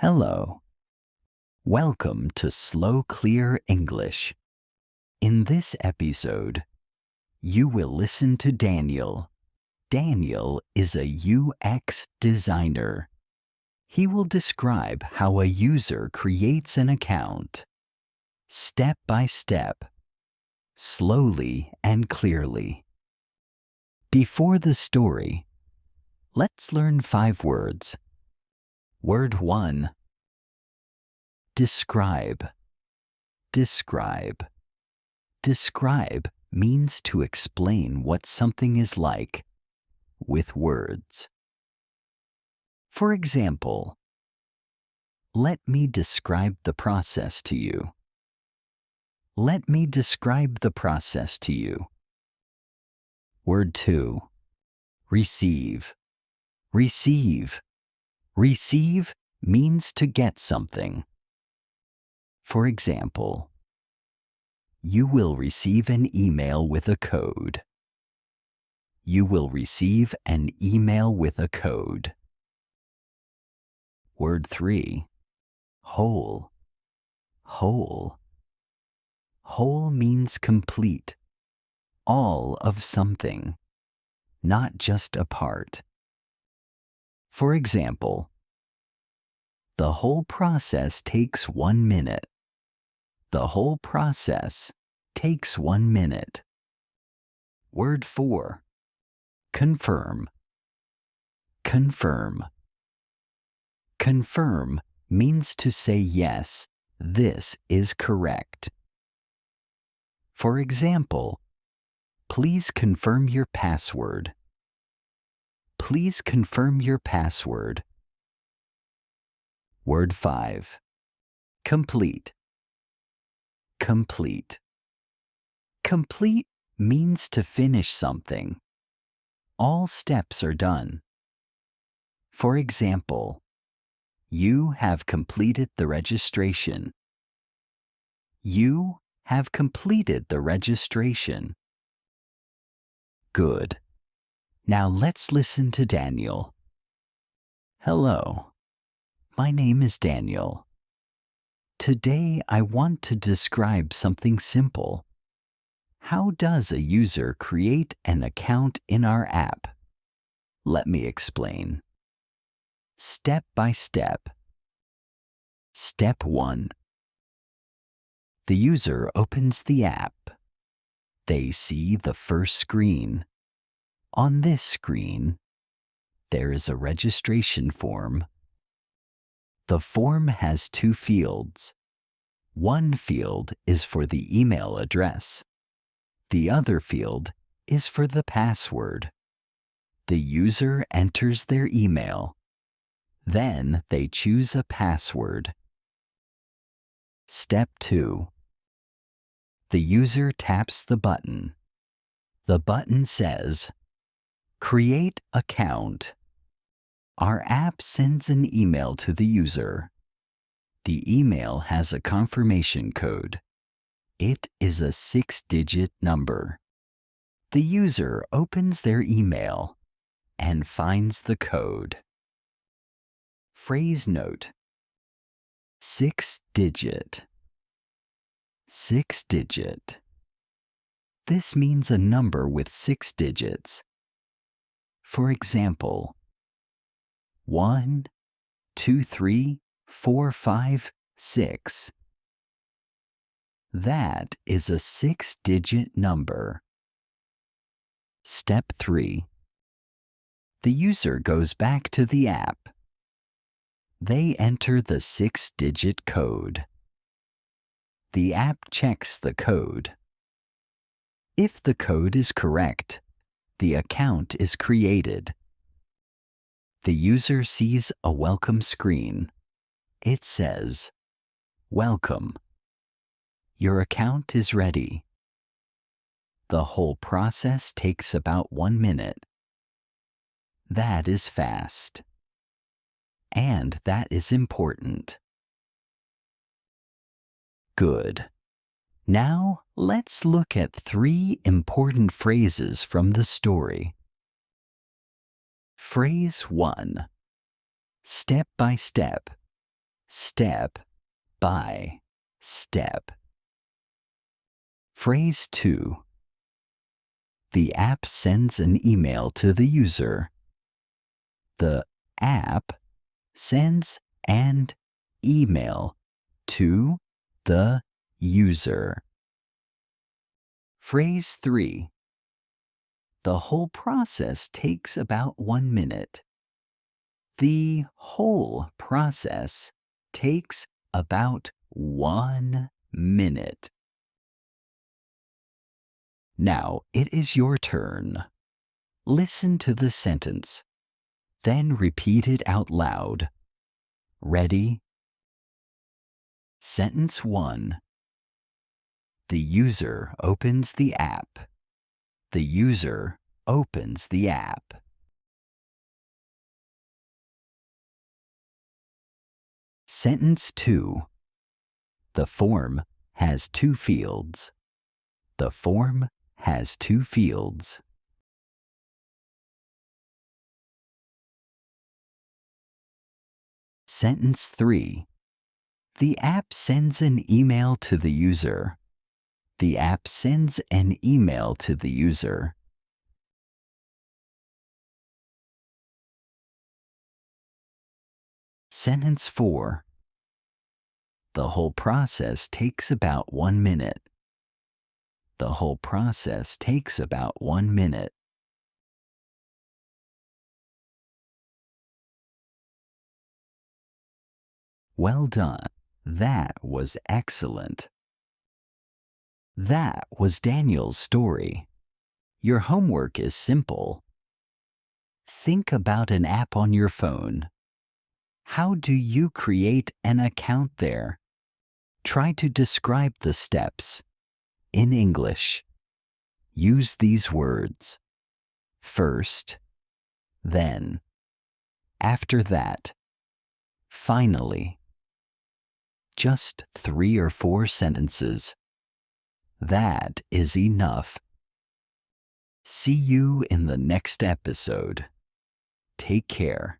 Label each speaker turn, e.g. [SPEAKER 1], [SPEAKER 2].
[SPEAKER 1] Hello. Welcome to Slow Clear English. In this episode, you will listen to Daniel. Daniel is a UX designer. He will describe how a user creates an account, step by step, slowly and clearly. Before the story, let's learn 5 words. Word 1. Describe. Describe. Describe means to explain what something is like with words. For example, let me describe the process to you. Let me describe the process to you. Word 2. Receive. Receive. Receive means to get something. For example, you will receive an email with a code. You will receive an email with a code. Word 3. Whole. Whole. Whole means complete, all of something, not just a part. For example, the whole process takes 1 minute. The whole process takes 1 minute. Word 4. Confirm. Confirm. Confirm means to say yes, this is correct. For example, please confirm your password. Please confirm your password. Word 5. Complete. Complete. Complete means to finish something. All steps are done. For example, you have completed the registration. You have completed the registration. Good. Now let's listen to Daniel. Hello. My name is Daniel. Today I want to describe something simple. How does a user create an account in our app? Let me explain. Step by step. Step 1. The user opens the app. They see the first screen. On this screen, there is a registration form. The form has 2 fields. One field is for the email address. The other field is for the password. The user enters their email. Then they choose a password. Step 2. The user taps the button. The button says, Create account. Our app sends an email to the user. The email has a confirmation code. It is a 6-digit number. The user opens their email and finds the code. Phrase note: 6-digit. 6-digit. This means a number with 6 digits. For example, 1, 2, 3, 4, 5, 6. That is a 6-digit number. Step 3. The user goes back to the app. They enter the 6-digit code. The app checks the code. If the code is correct, the account is created. The user sees a welcome screen. It says, Welcome. Your account is ready. The whole process takes about 1 minute. That is fast. And that is important. Good. Now let's look at 3 important phrases from the story. Phrase 1. Step by step. step by step. Phrase 2. The app sends an email to the user. The app sends an email to the user. Phrase 3. The whole process takes about 1 minute. The whole process takes about 1 minute. Now it is your turn. Listen to the sentence, then repeat it out loud. Ready? Sentence 1. The user opens the app. The user opens the app. Sentence 2. The form has 2 fields. The form has 2 fields. Sentence 3. The app sends an email to the user. The app sends an email to the user. Sentence 4. The whole process takes about 1 minute. The whole process takes about 1 minute. Well done. That was excellent. That was Daniel's story. Your homework is simple. Think about an app on your phone. How do you create an account there? Try to describe the steps in English. Use these words: first, then, after that, finally. Just 3 or 4 sentences. That is enough. See you in the next episode. Take care.